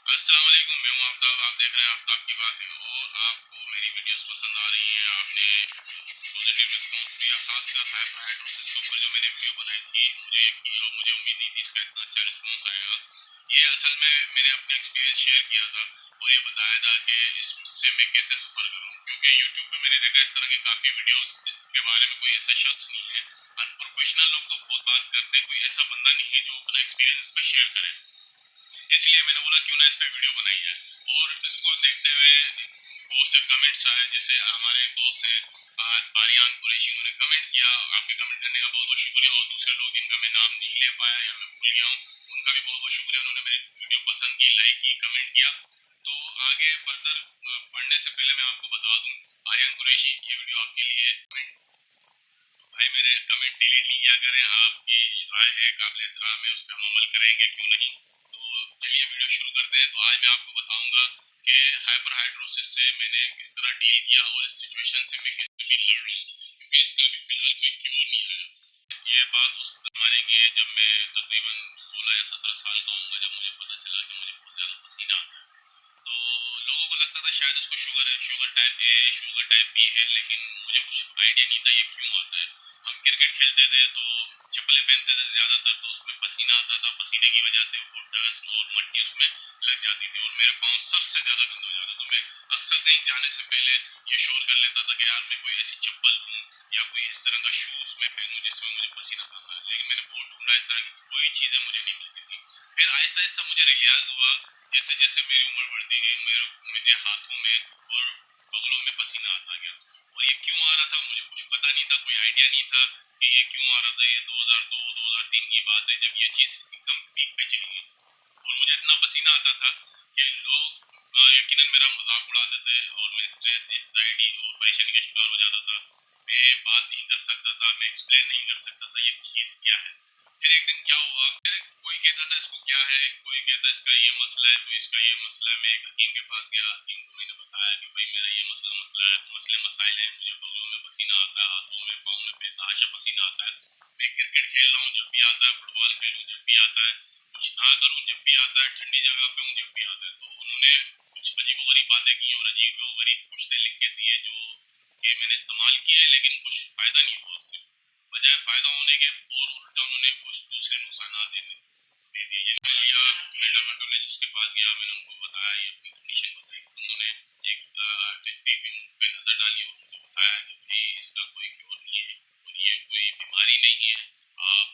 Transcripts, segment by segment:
अस्सलाम वालेकुम, मैं हूं आफ्ताब। आप देख रहे हैं आफ्ताब की बातें और आपको मेरी वीडियोस पसंद आ रही हैं। आपने पॉजिटिव रिस्पांस दिया, खासकर हाइपरहाइड्रोसिस के ऊपर जो मैंने वीडियो बनाई थी। मुझे उम्मीद नहीं थी इसका इतना अच्छा रिस्पांस आएगा। ये असल में मैंने अपना एक्सपीरियंस शेयर किया था और ये बताया था कि इससे मैं कैसे सफ़र कर रहा हूँ, क्योंकि यूट्यूब पे मैंने देखा इस तरह की काफ़ी वीडियोस। इसके बारे में कोई ऐसा शख्स नहीं है। अनप्रोफेशनल लोग तो बहुत बात करते हैं, कोई ऐसा बंदा नहीं है जो अपना एक्सपीरियंस इस पर शेयर करे। इसलिए मैंने बोला क्यों ना इस पे वीडियो बनाई जाए। और इसको देखते हुए बहुत से कमेंट्स आए। जैसे हमारे एक दोस्त हैं आर्यन कुरैशी, उन्होंने कमेंट किया। आपके कमेंट करने का बहुत बहुत शुक्रिया। और दूसरे लोग जिनका मैं नाम नहीं ले पाया या मैं भूल गया हूँ, उनका भी बहुत बहुत शुक्रिया। उन्होंने मेरी वीडियो पसंद की, लाइक की, कमेंट किया। तो आगे फर्दर पढ़ने से पहले मैं आपको बता दूं, आर्यन कुरैशी, ये वीडियो आपके लिए। भाई मेरे कमेंट डिलीट नहीं किया करें, आपकी राय है, काबिल एहतराम है, उस पर हम अमल करेंगे, क्यों नहीं। तो चलिए वीडियो शुरू करते हैं। तो आज मैं आपको बताऊंगा कि हाइपरहाइड्रोसिस से मैंने किस तरह डील किया और इस सिचुएशन से मैं कैसे भी लड़ रहा हूँ, क्योंकि इसका भी फिलहाल कोई क्योर नहीं आया। ये बात उस जमाने की है जब मैं तकरीबन 16 या 17 साल का हूँ, जब मुझे पता चला कि मुझे बहुत ज़्यादा पसीना आता है। तो लोगों को लगता था शायद उसको शुगर है, शुगर टाइप ए है, शुगर टाइप बी है, लेकिन मुझे कुछ आइडिया नहीं था ये क्यों आता है। हम क्रिकेट खेलते थे तो चप्पलें पहनते थे ज़्यादातर, तो उसमें पसीना आता था। पसीने की वजह से वो डस्ट और मट्टी उसमें लग जाती थी और मेरे पाँव सबसे ज़्यादा गंदे हो जाते। तो मैं अक्सर कहीं जाने से पहले ये श्योर कर लेता था कि यार मैं कोई ऐसी चप्पल लूँ या कोई इस तरह का शूज़ मैं पहनूँ जिसमें मुझे पसीना ना आए। लेकिन मैंने बहुत ढूंढा, इस तरह की कोई चीज़ें मुझे नहीं मिलती थी। फिर आहिस्ता आहिस्ता मुझे रियलाइज़ हुआ, जैसे जैसे मेरी उम्र बढ़ती गई, मेरे हाथों में और बगलों में पसीना आता गया। और ये क्यों आ रहा था मुझे कुछ पता नहीं था, कोई आइडिया नहीं था कि ये क्यों आ रहा था। ये 2002-2003 की बात है जब ये चीज़ एकदम पीक पे चली गई। और मुझे इतना पसीना आता था कि लोग यकीनन मेरा मजाक उड़ाते थे और मैं स्ट्रेस, एंजाइटी और परेशानी का शिकार हो जाता था। मैं बात नहीं कर सकता था, मैं एक्सप्लेन नहीं कर सकता था ये चीज़ क्या है। फिर एक दिन क्या हुआ, फिर कोई कहता था इसको क्या है, कोई कहता इसका ये मसला है, कोई इसका ये मसला है। मैं एक हकीम के पास गया, हकीम को मैंने बताया कि भाई मेरा ये मसला है, मसले मसाइल हैं, मुझे बगलों में पसीना आता है, हाथों में, पाँव में बेतहाशा पसीना आता है। मैं क्रिकेट खेल रहा हूँ जब भी आता है, फुटबॉल खेलूँ जब भी आता है, कुछ ना करूँ जब भी आता है, ठंडी जगह पे हूँ जब भी आता है। तो उन्होंने कुछ अजीबोगरीब बातें की और अजीबोगरीब पुश्ते लिख के दिए जो कि मैंने इस्तेमाल किए, लेकिन कुछ फ़ायदा नहीं हुआ उससे। बजाय फ़ायदा होने के और उल्टा उन्होंने कुछ दूसरे नुकसान दे दिए। ये मैंने लिया, मैं डर्माटोलॉजिस्ट के पास गया, मैंने उनको बताया, ये अपनी कंडीशन बताई। उन्होंने एक टेस्टिंग पे नज़र डाली और मुझे बताया कि भाई इसका कोई क्योर नहीं है और ये कोई बीमारी नहीं है। आप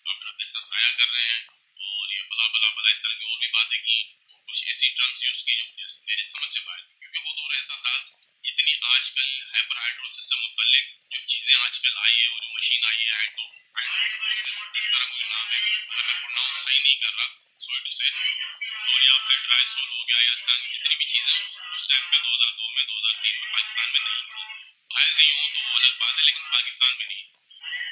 अपना पैसा ज़ाया कर रहे हैं। और ये बला बला बला इस तरह की और भी बातें की और कुछ ऐसी टर्म्स यूज़ की जो मुझे मेरी समझ से बाहर थी, क्योंकि वो दौर ऐसा था। इतनी आजकल हाइपरहाइड्रोसिस से मुतल्लिक जो चीज़ें आजकल आई है, वो जो मशीन आई है, हाइड्रोसिस इस तरह कोई नाम है, अगर मैं प्रोनाउंस सही नहीं कर रहा, सॉरी टू से। और या फिर ड्राइसोल हो गया या सन, जितनी भी चीज़ें उस टाइम पे 2002 में, 2003 में पाकिस्तान में नहीं थी। बाहर कहीं हो तो वो अलग बात है, लेकिन पाकिस्तान में नहीं।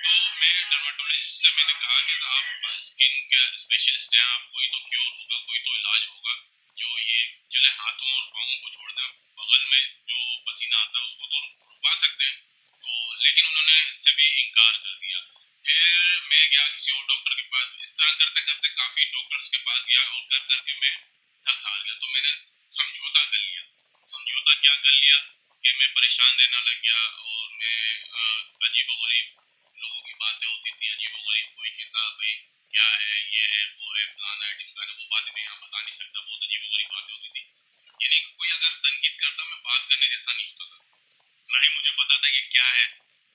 तो मैं डर्माटोलॉजिस्ट से मैंने कहा कि आप स्किन के स्पेशलिस्ट हैं, आप कोई तो क्योर होगा, कोई तो इलाज होगा जो ये चले हाथों और पाँवों को छोड़ दें, बगल में जो पसीना आता है उसको तो रुकवा सकते हैं। तो लेकिन उन्होंने इससे भी इनकार कर दिया। फिर मैं गया किसी और डॉक्टर के पास। इस तरह करते करते काफ़ी डॉक्टर्स के पास गया और कर करके मैं थक हार गया। तो मैंने समझौता कर लिया। समझौता क्या कर लिया कि मैं परेशान रहना लग गया और मैं अजीबोगरीब लोगों की बातें होती थी, अजीबोगरीब कोई कहता भाई क्या है, ये है, वो है, फलाना है, ढिमकाना है, वो बातें मैं यहाँ बता नहीं सकता। बहुत अजीबोगरीब बातें होती थी। यानी कि कोई अगर तनकीद करता, मैं बात करने जैसा नहीं होता था। ना ही मुझे पता था ये क्या है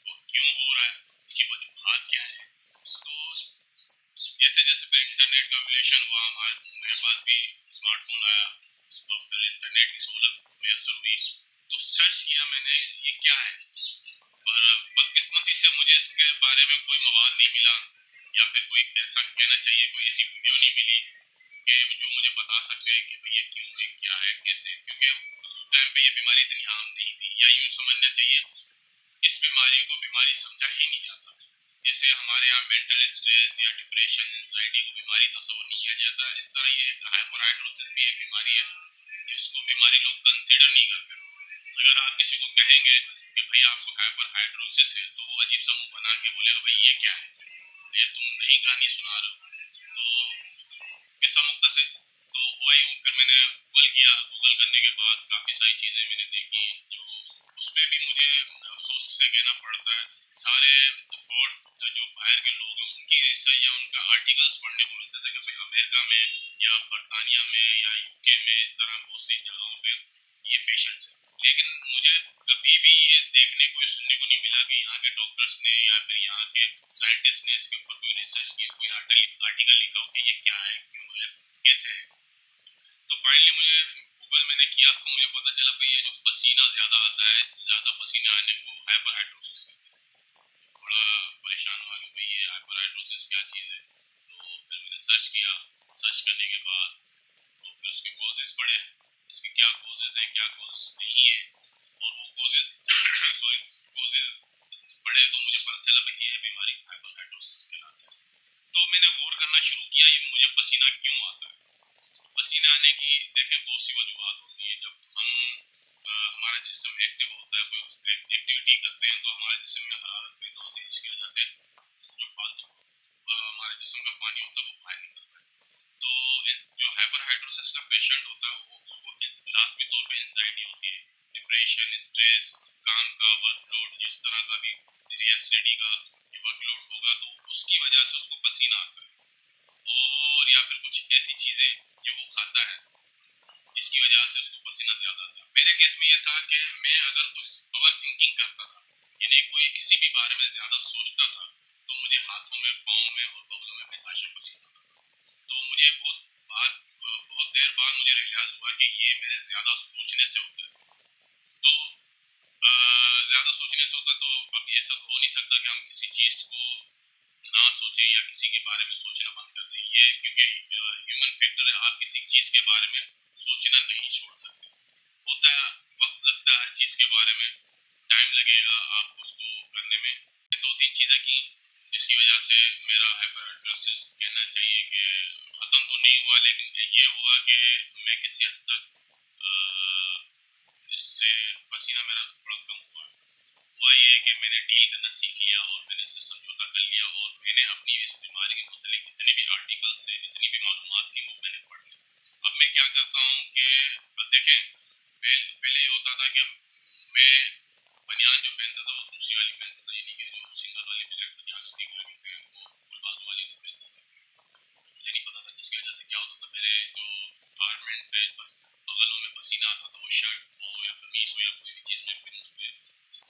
और क्यों हो रहा है, इसकी वजूहात क्या है। तो जैसे जैसे फिर इंटरनेट का एवोल्यूशन हुआ, हमारे मेरे पास भी स्मार्टफोन आया, उस पर फिर इंटरनेट की सहूलत मैसर हुई। तो सर्च किया मैंने ये क्या है, पर बदकिस्मती से मुझे इसके बारे में कोई मवाद नहीं मिला, या फिर कोई ऐसा कहना चाहिए कोई ऐसी वीडियो नहीं मिली कि जो मुझे बता सके कि भाई ये क्यों है, क्या है, कैसे। क्योंकि उस टाइम पे ये बीमारी इतनी आम नहीं थी, या यूँ समझना चाहिए इस बीमारी को बीमारी समझा ही नहीं जाता। जैसे हमारे यहाँ मेंटल स्ट्रेस या डिप्रेशन, एंजाइटी को बीमारी तस्वर नहीं किया जाता, इस तरह ये हाइपरहाइड्रोसिस भी एक बीमारी है जिसको बीमारी लोग कंसीडर नहीं करते। अगर आप किसी को कहेंगे कि भाई आपको हाइपरहाइड्रोसिस है, तो वो अजीब सा मुंह बना के बोलेगा भाई ये क्या है, ये तुम नई कहानी सुना रहे हो। तो किस्सा मुख्तसर तो हुआ यूँ, फिर मैंने काफ़ी सारी चीज़ें मैंने देखी जो उसमें भी मुझे अफसोस से कहना पड़ता है, सारे फॉर्ड जो बाहर के लोग हैं उनकी रिसर्च या उनका आर्टिकल्स पढ़ने को मिलते थे कि भाई अमेरिका में या बरतानिया में या यूके में इस तरह बहुत सी जगहों पे ये पेशेंट्स हैं। लेकिन मुझे कभी भी ये देखने को या सुनने को नहीं मिला कि यहाँ के डॉक्टर्स ने या फिर यहाँ के साइंटिस्ट ने इसके ऊपर कोई रिसर्च की, कोई आर्टिकल लिखा हो कि ये क्या है, क्यों है, कैसे है। तो फाइनली मुझे गूगल मैंने किया तो मुझे पता चला भाई ये जो पसीना ज़्यादा आता है, ज़्यादा पसीना आने को हाइपर हाइड्रोसिस कहते हैं। बड़ा परेशान हुआ कि भाई ये हाइपर हाइड्रोसिस क्या चीज़ है। तो फिर मैंने सर्च किया, सर्च करने के बाद तो फिर उसके कॉजेज पढ़े, इसके क्या कॉजेज हैं क्या कॉजेज नहीं है, और वो कॉजेज सॉरी कॉजेज पढ़े तो मुझे पता चला भाई ये बीमारी हाइपर हाइड्रोसिस कहलाती है। तो मैंने गौर करना शुरू किया ये मुझे पसीना क्यों आता है। पसीने आने की देखें बहुत सी वजूहत होती है। जब हम हमारा जिस्म एक्टिव होता है, कोई एक्टिविटी करते हैं तो हमारे जिस्म में हरारत पैदा होती है जिसकी वजह से जो फालतू हमारे जिस्म का पानी होता है वो बाहर निकलता है। तो जो हाइपर हाइड्रोसिस का पेशेंट होता है वो उसको लाजमी तौर पे एंजाइटी होती है, डिप्रेशन, स्ट्रेस, काम का वर्कलोड, जिस तरह का भी स्टडी का वर्कलोड होगा तो उसकी वजह से उसको पसीना आता है। और या फिर कुछ ऐसी चीजें जो वो खाता है जिसकी वजह से उसको पसीना ज्यादा आता है। मेरे केस में ये था कि मैं अगर कुछ ओवर थिंकिंग करता था, यानी कोई किसी भी बारे में ज्यादा सोचता था, तो मुझे हाथों में, पाँव में और बगलों में बेताशा पसीना आता था। तो मुझे बहुत देर बाद मुझे रियलाइज हुआ कि ये मेरे ज्यादा सोचने से होता है। तो ज्यादा सोचने से होता है तो अब ऐसा तो हो नहीं सकता कि हम किसी चीज को ना सोचें या किसी के बारे में सोचना बंद कर दें। ये क्योंकि ह्यूमन फैक्टर है, आप किसी चीज के बारे में सोचना नहीं छोड़ सकते। होता है, वक्त लगता है हर चीज के बारे में, टाइम लगेगा आपको उसको करने में। दो तीन चीजें की जिसकी वजह से मेरा हाइपरहाइड्रोसिस कहना चाहिए कि खत्म तो नहीं हुआ, लेकिन ये हुआ कि मैं किसी हद तक इससे पसीना मेरा थोड़ा कम हुआ। हुआ ये कि मैंने डील करना सीख लिया और मैंने इससे समझौता कर लिया और मैंने अपनी इस बीमारी के मुतालिक जितने भी आर्टिकल्स थे, जितनी भी मालूमात थी वो मैंने पढ़ ली। अब मैं क्या करता हूँ कि अब देखें, पहले ये होता था कि मैं बनियान जो पहनता था वो दूसरी वाली पहनता था, यानी कि जो सिंगल वाली ब्लैक बनियान होती है क्या कहते हैं वो फुल बाजू वाली नहीं पहनता था। मुझे नहीं पता था, जिसकी वजह से क्या होता था मेरे जो गारमेंट पे बस बगलों में पसीना आता था, वो शर्ट हो या कमीज हो या कोई भी चीज़ में फिर उस पर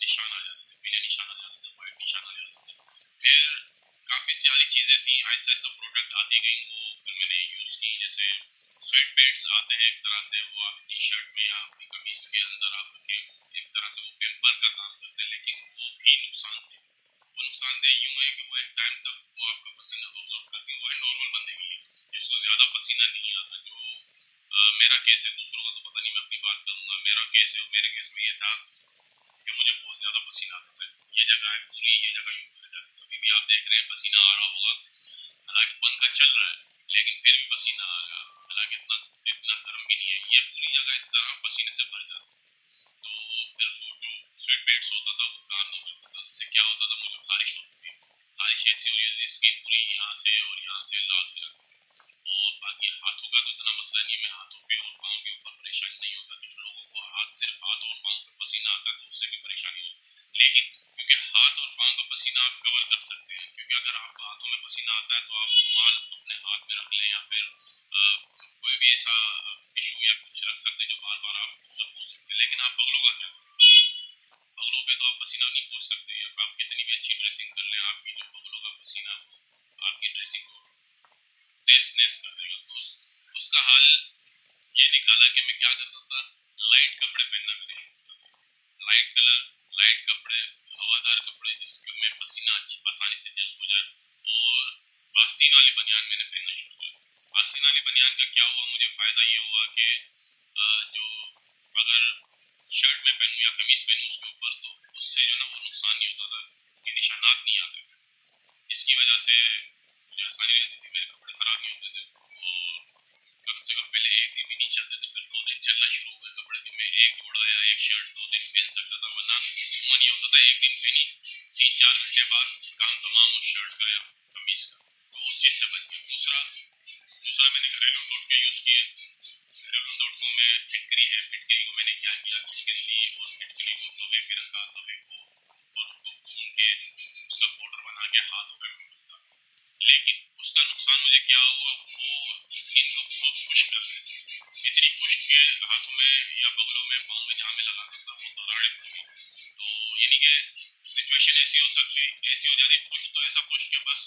निशान आ जाते थे, पीले निशान आ जाते थे, वाइट निशान आ जाते थे। फिर काफ़ी सारी चीज़ें थी, ऐसा ऐसा प्रोडक्ट आती गई, वो फिर मैंने यूज़ की। जैसे स्वेट पैड्स आते हैं एक तरह से, वो आप टी शर्ट में या अपनी कमीज के अंदर आप रखें, एक तरह से वो पेम्पर का काम करते हैं, लेकिन वो भी नुकसानदेह। वो नुकसानदेह यूँ है कि वो एक टाइम तक वो आपका पसीना ऑब्जर्व करती है। वो है नॉर्मल बंदे के लिए जिसको ज़्यादा पसीना नहीं आता। जो मेरा केस है, दूसरों का तो पता नहीं, मैं अपनी बात करूँगा। मेरा केस है, मेरे केस में ये था कि मुझे बहुत ज़्यादा पसीना आता था। ये जगह है पूरी, ये जगह यूँ भर जाती है। अभी भी आप देख रहे हैं पसीना आ रहा होगा, हालांकि पंखा चल रहा है लेकिन फिर भी पसीना आ रहा है, हालांकि इतना इतना गर्म भी नहीं है। ये पूरी जगह इस तरह पसीने से भर जाती है। तो फिर वो जो स्वेट पैड्स होता था वो काम नहीं करता था। इससे क्या होता था, मुझे खारिश होती थी। खारिश ऐसी हो रही थी, स्किन पूरी यहाँ से और यहाँ से लाल हो जाती थी। और बाकी हाथों का तो इतना मसला नहीं है, मैं हाथों पे और पाँव के ऊपर परेशानी नहीं होता। कुछ लोगों को सिर्फ हाथ और पाँव पे पसीना आता है तो उससे भी परेशानी होती है। लेकिन क्योंकि हाथ और पाँव का पसीना आप कवर कर सकते हैं, क्योंकि अगर आपको हाथों में पसीना आता है तो आप रुमाल अपने हाथ में रख लें या फिर कोई भी ऐसा टिश्यू या कुछ रख सकते हैं जो बार बार आप उससे पोंछ सकते हैं। लेकिन आप बगलों का क्या करें, बगलों पे तो आप पसीना नहीं पोंछ सकते। या आप कितनी भी अच्छी ड्रेसिंग कर लें, आपकी जो बगलों का पसीना वो आपकी ड्रेसिंग को टेस्टनेस कर देगा। तो उसका हल ये निकाला कि मैं क्या करता था, लाइट कपड़े पहनना मैंने शुरू कर दिया। लाइट कलर, लाइट कपड़े, हवादार कपड़े जिसमें पसीना आसानी से जज्ब हो जाए। और आस्तीन वाली बनियान मैंने पहनना शुरू किया। आस्तीन वाली बनियान का क्या हुआ, मुझे फ़ायदा ये हुआ कि जो अगर शर्ट में पहनूँ या कमीज़ पहनूँ उसके ऊपर तो उससे जो ना वो नुकसान नहीं होता था, कि निशानात नहीं आते थे, जिसकी वजह से मुझे आसानी रहती थी, मेरे कपड़े ख़राब नहीं होते थे। और कम से कम पहले एक दिन भी नहीं चलते थे, फिर 2 दिन चलना शुरू हो गए कपड़े कि मैं एक जोड़ा या एक शर्ट 2 दिन पहन सकता था। वरना उमन ये होता था एक दिन पहनी, 3-4 घंटे बाद काम तमाम उस शर्ट का या कमीज का। तो उस चीज़ से बच गया। दूसरा दूसरा मैंने घरेलू टोटके यूज़ किए। घरेलू टोटकों में फिटकरी है, फिटकरी को मैंने क्या कर रहे थे। इतनी खुश्क के हाथों में या बगलों में पाँव में जहाँ में लगाता था वो दरारें पड़ गई। तो यानी कि सिचुएशन ऐसी हो सकती, ऐसी हो जाती खुश, तो ऐसा खुश के बस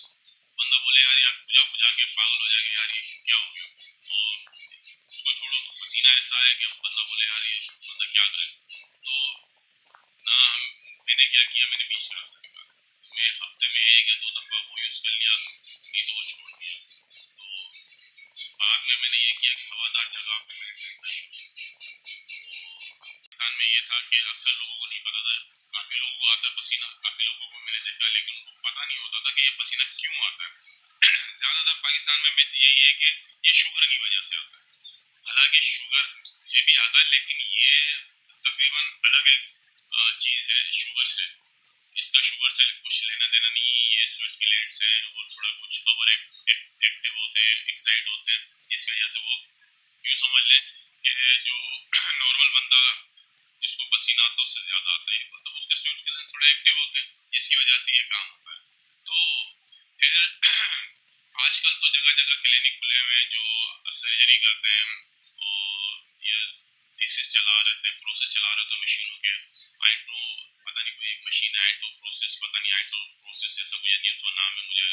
बंदा बोले यार यार खुजा खुजा के पागल हो जाएगा यार ये क्या हो गया। और उसको छोड़ो तो पसीना ऐसा है कि बंदा बोले यार ये बंदा क्या करे। तो ना मैंने क्या किया, मैंने बीच का रास्ता निकाला। मैं हफ्ते में 1 या 2 दफा वो यूज कर लिया, नहीं तो वो छोड़ दिया। तो बाद में मैंने ये किया कि हवादार जगह पे मैंने तैरना शुरू किया। तो पाकिस्तान में ये था कि अक्सर लोगों को नहीं पता था, काफी लोगों को आता है पसीना, काफी लोगों को मैंने देखा लेकिन उनको पता नहीं होता था कि ये पसीना क्यों आता है। ज्यादातर पाकिस्तान में मिथ यही है कि ये शुगर की वजह से आता है, हालांकि शुगर से भी आता है लेकिन ये तकरीबन अलग एक चीज है शुगर से। इसका शुगर से कुछ लेना देना नहीं, ये स्वीट ग्लैंड्स हैं और थोड़ा कुछ अवर एक्टिव होते हैं, एक्साइट होते हैं, जिसकी वजह से वो यूँ समझ लें कि जो नॉर्मल बंदा जिसको पसीना आता है उससे ज्यादा आता है, मतलब उसके स्वीट ग्लैंड्स थोड़े एक्टिव होते हैं जिसकी वजह से ये काम होता है। तो फिर आजकल तो जगह जगह क्लिनिक खुले हुए हैं जो सर्जरी करते हैं और ये थीसिस चला रहते हैं, प्रोसेस चला रहते हैं मशीनों के। आइट्रो पता नहीं कोई एक मशीन है आइट्रो प्रोसेस, पता नहीं आइट्रो प्रोसेस ऐसा कोई अजीब सा नाम है, मुझे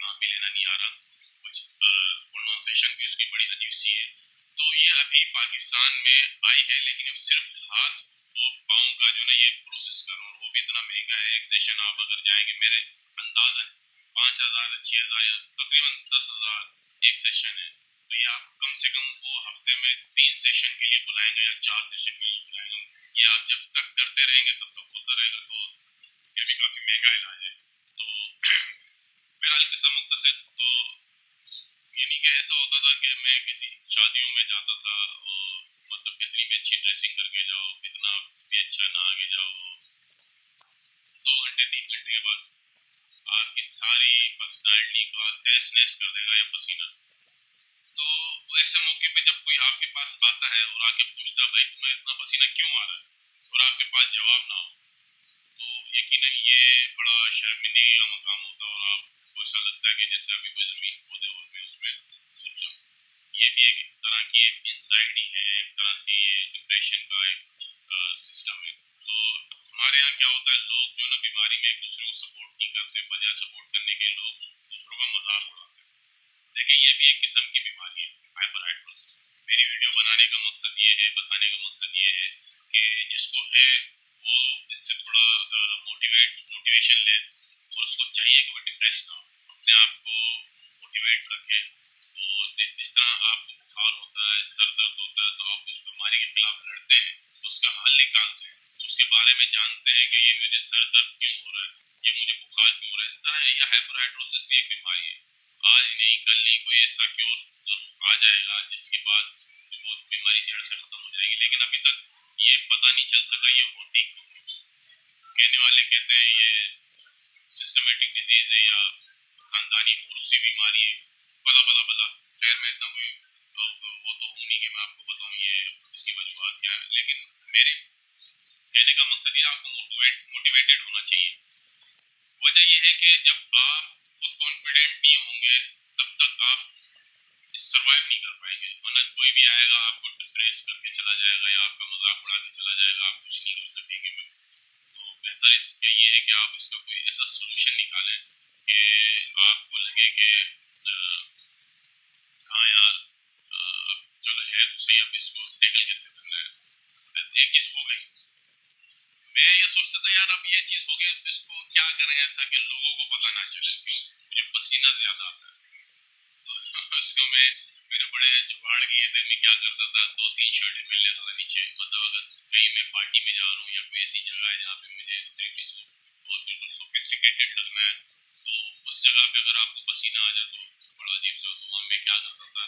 नाम भी लेना नहीं आ रहा, कुछ प्रोनाउंसिएशन भी उसकी बड़ी अजीब सी है। तो ये अभी पाकिस्तान में आई है लेकिन सिर्फ हाथ और पाँव का जो ना ये प्रोसेस कर रहा हूँ, वो भी इतना महंगा है। एक सेशन आप अगर जाएंगे मेरे अंदाजन 5,000 6,000 या तकरीबन 10,000 एक सेशन है। तो ये आप कम से कम वो हफ्ते में 3 सेशन के लिए बुलाएंगे या 4 सेशन के लिए बुलाएंगे, ये आप जब तक करते रहेंगे तब तक होता रहेगा। तो ये भी काफी महंगा इलाज है। तो बहरहाल किस्सा मुख्तसर, तो यानी कि ऐसा होता था कि मैं किसी शादियों में जाता था और मतलब कितनी भी अच्छी ड्रेसिंग करके जाओ, कितना भी अच्छा नहा के जाओ, 2 घंटे 3 घंटे के बाद आपकी सारी पर्सनालिटी का तहस नहस कर देगा या पसीना। तो ऐसे मौके पे जब कोई आपके पास आता है और आके पूछता है भाई तुम्हें इतना पसीना क्यों आ रहा है, और आपके पास जवाब ना हो, तो यकीनन ये बड़ा शर्मिंदगी का मकाम होता है और आपको ऐसा लगता है कि जैसे अभी कोई जमीन खोदे और मैं उसमें कूद जाऊं। ये भी एक तरह की एक एंजाइटी है, एक तरह से ये डिप्रेशन का एक सिस्टम है। तो हमारे यहाँ क्या होता है, लोग जो ना बीमारी में एक दूसरे को सपोर्ट नहीं करते, बजाय सपोर्ट करने के लोग दूसरों का मजाक उड़ाते हैं। लेकिन ये भी एक किस्म की बीमारी है, हाइपरहाइड्रोसिस। मेरी वीडियो बनाने का मकसद ये है, बताने का मकसद ये है कि जिसको है वो इससे थोड़ा मोटिवेशन ले, और उसको चाहिए कि वो डिप्रेस ना हो, अपने आप को मोटिवेट रखे। और जिस तरह आपको बुखार होता है, सर दर्द होता है, तो आप उस बीमारी के खिलाफ लड़ते हैं, तो उसका हल निकालते हैं, तो उसके बारे में जानते हैं कि ये मुझे सर दर्द क्यों हो रहा है, ये मुझे बुखार क्यों हो रहा है। इस तरह यह हाइपरहाइड्रोसिस भी एक बीमारी है। आज नहीं कल नहीं कोई ऐसा क्योर जरूर आ जाएगा जिसके बाद वो बीमारी जड़ से खत्म हो जाएगी, लेकिन अभी तक ये पता नहीं चल सका ये होती क्यों है। कहने वाले कहते हैं ये सिस्टमेटिक डिजीज है या खानदानी मौरूसी बीमारी है, बला बला बला। खैर मैं इतना कोई वो तो हूँ नहीं कि मैं आपको बताऊँ ये इसकी वजूहत क्या है, लेकिन मेरे कहने का मकसद ये आपको मोटिवेटेड होना चाहिए। वजह यह है कि जब आप खुद कॉन्फिडेंट नहीं होंगे तब तक आप सरवाइव नहीं कर पाएंगे, वरना कोई भी आएगा आपको डिप्रेस करके चला जाएगा या आपका मजाक उड़ा के चला जाएगा, आप कुछ नहीं कर सकेंगे। तो बेहतर इसके ये है कि आप इसका कोई ऐसा सोल्यूशन निकालें कि आपको लगे कि हाँ यार अब चलो है तो सही, अब इसको टैकल कैसे करना है। एक चीज हो गई, मैं ये सोचता था यार अब ये चीज हो गई, अब इसको क्या करें ऐसा कि लोगों को पता ना चले क्यों मुझे पसीना ज्यादा आता है। तो उसको मैंने बड़े जुगाड़ किए थे। मैं क्या करता था, 2-3 शर्टें पहन लेता था नीचे, मतलब अगर कहीं मैं पार्टी में जा रहा हूँ या कोई ऐसी जगह है जहाँ पे मुझे 3 पीस सूट और बिल्कुल सोफिस्टिकेटेड लगना है, तो उस जगह पे अगर आपको पसीना आ जाए तो बड़ा अजीब सा। तो वहाँ मैं क्या करता था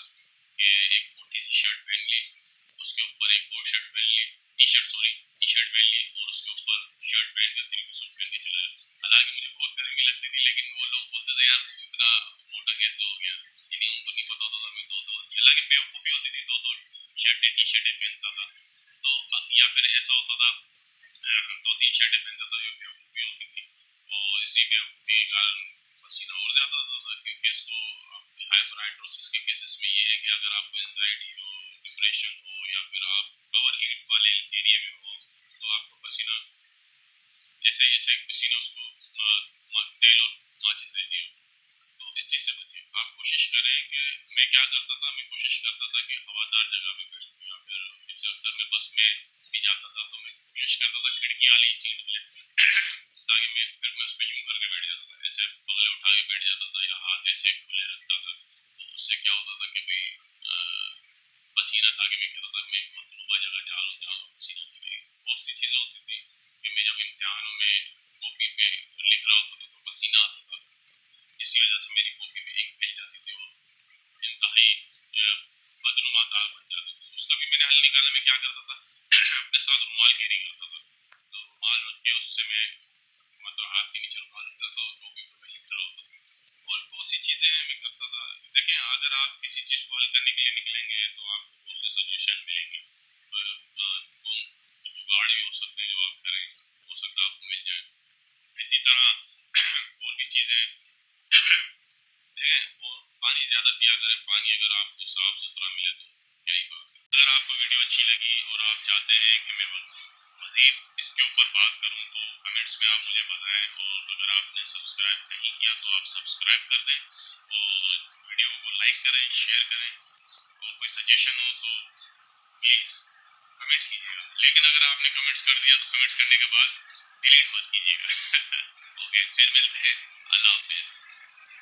कि एक मोटी सी शर्ट पहन ली, उसके ऊपर एक और शर्ट पहन ली, टी शर्ट पहन ली और उसके ऊपर शर्ट पहन कर 3 पीस सूट पहन के चला गया। हालांकि मुझे बहुत गर्मी लगती थी लेकिन वो लोग बोलते थे यार तू इतना मोटा कैसे हो गया, यानी उनको नहीं पता होता था मैं दो दो, हालांकि बेवकूफ़ी होती थी, 2-2 शर्टें टी शर्टें पहनता था। तो या फिर ऐसा होता था 2-3 शर्टें पहनता था, जो बेवकूफ़ी होती थी, और इसी बेवकूफ़ी के कारण पसीना और ज़्यादा आता था। क्योंकि इसको हाइपरहाइड्रोसिस के केसेस में ये है कि अगर आपको एंजाइटी हो वगैरह पे बैठूं, या फिर जैसे अक्सर मैं बस में भी जाता था तो मैं कोशिश करता था खिड़की वाली सीट मिले ताकि मैं उस पर यूं करके बैठ जाता था, ऐसे बगले उठा के बैठ जाता था या हाथ ऐसे खुले रखता था। तो उससे क्या होता था कि भाई पसीना, ताकि मैं कहता था मैं मतलूबा जगह जा रहा हूँ जहाँ पसीना नहीं। बहुत सी चीज़ें होती थी कि मैं जब इम्तिहानों में कॉपी पे लिख रहा होता था तो पसीना आता था, इसी वजह से मेरी कॉपी पे इंक फैल जाती थी और इंतहाई बदनुमा दाग बन जाती थी। उसका भी मैंने हल निकाला। मैं क्या करता था अपने साथ रुमाल कैरी करता था, तो रुमाल रख के उससे मैं मतलब हाथ के नीचे रुमाल रखता था और कॉपी पे मैं लिख रहा होता था। और बहुत सी चीज़ें मैं करता था। देखें, अगर आप किसी चीज़ को हल करने के लिए निकलेंगे तो आपको बहुत से सजेशन मिलेंगे, कौन जुगाड़ भी हो सकते हैं जो आप करें, हो सकता है आपको मिल जाए। इसी तरह और भी चीज़ें देखें, और पानी ज़्यादा पिया करें। पानी अगर आपको साफ सुथरा मिले तो क्या ही बात है। अगर आपको वीडियो अच्छी लगी और आप चाहते हैं कि मैं मज़ीद इसके ऊपर बात करूं तो कमेंट्स में आप मुझे बताएं, और अगर आपने सब्सक्राइब नहीं किया तो आप सब्सक्राइब कर दें और वीडियो को लाइक करें, शेयर करें। और कोई सजेशन हो तो प्लीज़ कमेंट्स कीजिएगा, लेकिन अगर आपने कमेंट्स कर दिया तो कमेंट्स करने के बाद डिलीट मत कीजिएगा। ओके, फिर मिलते हैं। अल्लाह हाफ़िज़।